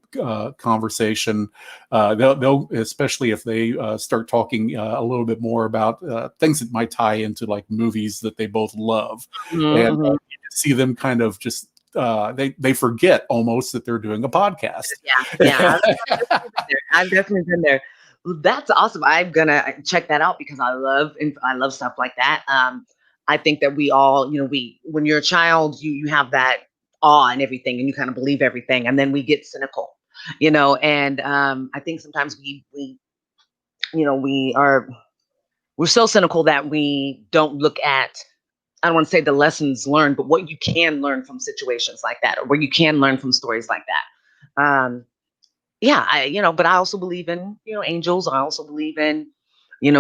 [SPEAKER 3] conversation. They'll especially if they start talking a little bit more about things that might tie into like movies that they both love, and you see them kind of just they forget almost that they're doing a podcast.
[SPEAKER 2] Yeah. I've definitely been there. That's awesome. I'm gonna check that out because I love stuff like that. I think that we all, when you're a child, you have that awe and everything, and you kind of believe everything, and then we get cynical, and I think sometimes we're so cynical that we don't look at, I don't want to say the lessons learned, but what you can learn from situations like that, or where you can learn from stories like that. But I also believe in, angels. I also believe in,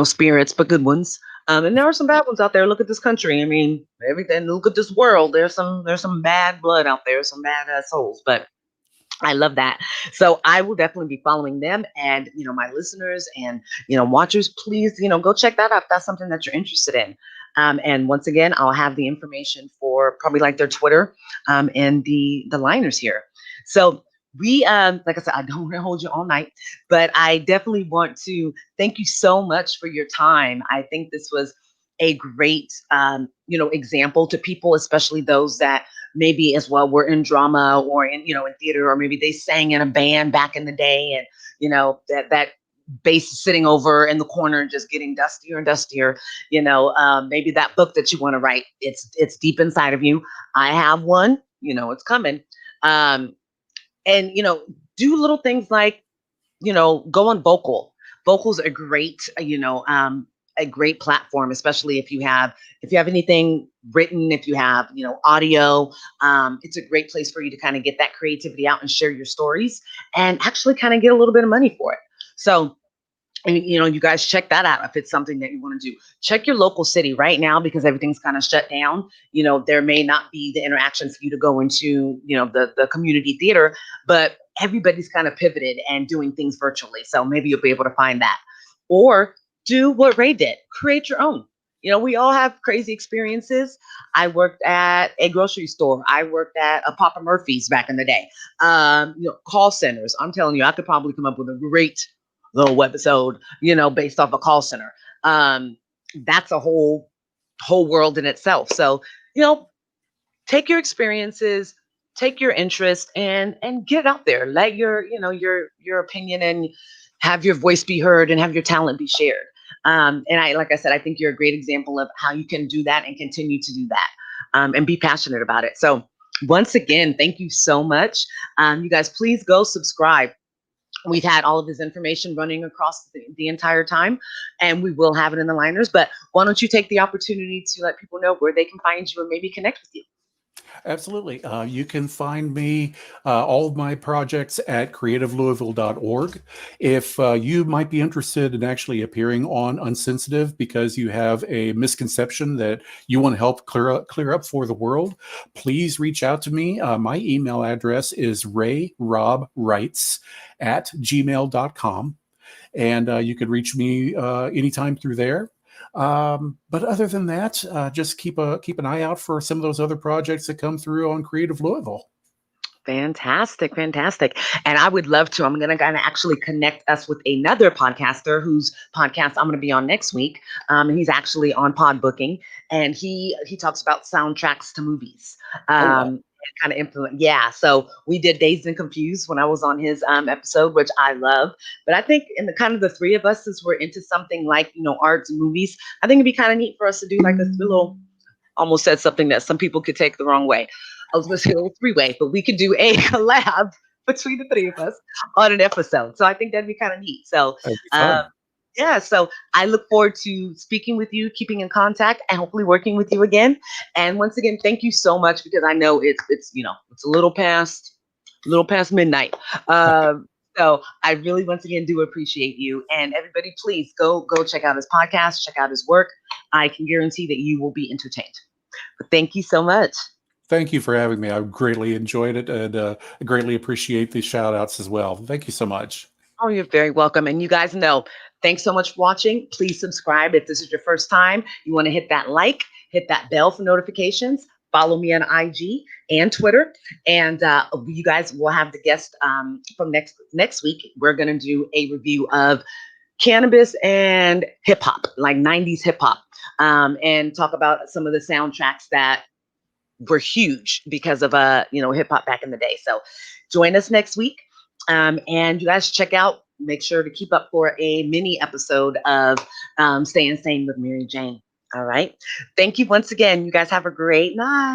[SPEAKER 2] spirits, but good ones. And there are some bad ones out there. Look at this country. I mean, everything. Look at this world. There's some bad blood out there, some bad souls. But I love that. So I will definitely be following them, and my listeners and watchers, please go check that out if that's something that you're interested in. And once again, I'll have the information for probably like their Twitter and the liners here. So we like I said, I don't want to hold you all night, but I definitely want to thank you so much for your time. I think this was a great example to people, especially those that maybe as well were in drama or in theater, or maybe they sang in a band back in the day, and that bass is sitting over in the corner and just getting dustier and dustier. Maybe that book that you want to write, it's deep inside of you. I have one, it's coming. And do little things like go on vocals are great, a great platform, especially if you have anything written, if you have audio. It's a great place for you to kind of get that creativity out and share your stories and actually kind of get a little bit of money for it. So, and you guys check that out if it's something that you want to do. Check your local city right now, because everything's kind of shut down. There may not be the interaction for you to go into the community theater, but everybody's kind of pivoted and doing things virtually. So maybe you'll be able to find that, or do what Ray did. Create your own. We all have crazy experiences. I worked at a grocery store. I worked at a Papa Murphy's back in the day. Call centers. I'm telling you, I could probably come up with a great little webisode, based off a call center. That's a whole world in itself. So, take your experiences, take your interest, and get it out there. Let your opinion and have your voice be heard and have your talent be shared. And like I said, I think you're a great example of how you can do that and continue to do that, and be passionate about it. So once again, thank you so much. You guys, please go subscribe We've had all of his information running across the entire time, and we will have it in the liners. But why don't you take the opportunity to let people know where they can find you and maybe connect with you?
[SPEAKER 3] Absolutely. You can find me, all of my projects at creativelouisville.org. If you might be interested in actually appearing on Unsensitive because you have a misconception that you want to help clear up for the world, please reach out to me. My email address is rayrobwrites@gmail.com. And you could reach me anytime through there. But other than that, just keep an eye out for some of those other projects that come through on Creative Louisville.
[SPEAKER 2] Fantastic, fantastic. And I would love to. I'm going to actually connect us with another podcaster whose podcast I'm going to be on next week. And he's actually on Pod Booking, and he talks about soundtracks to movies.
[SPEAKER 3] Wow.
[SPEAKER 2] Kind of influence. Yeah. So we did Dazed and Confused when I was on his episode, which I love. But I think in the kind of the three of us, since we're into something like, arts and movies, I think it'd be kind of neat for us to do like a little, almost said something that some people could take the wrong way. I was going to say a little three-way, but we could do a collab between the three of us on an episode. So I think that'd be kind of neat. So
[SPEAKER 3] That'd be fun.
[SPEAKER 2] yeah, so I look forward to speaking with you, keeping in contact, and hopefully working with you again. And once again, thank you so much, because I know it's it's a little past midnight. So I really once again do appreciate you, and everybody, please go check out his podcast, check out his work. I can guarantee that you will be entertained. But thank you so much.
[SPEAKER 3] Thank you for having me. I greatly enjoyed it, and I greatly appreciate the shout outs as well. Thank you so much.
[SPEAKER 2] Oh, you're very welcome. And you guys know, thanks so much for watching. Please subscribe if this is your first time. You want to hit that like, hit that bell for notifications. Follow me on IG and Twitter. And you guys will have the guest from next week. We're going to do a review of cannabis and hip hop, like 90s hip hop, and talk about some of the soundtracks that were huge because of hip hop back in the day. So join us next week. And you guys make sure to keep up for a mini episode of Staying Sane with Mary Jane. All right. Thank you once again. You guys have a great night.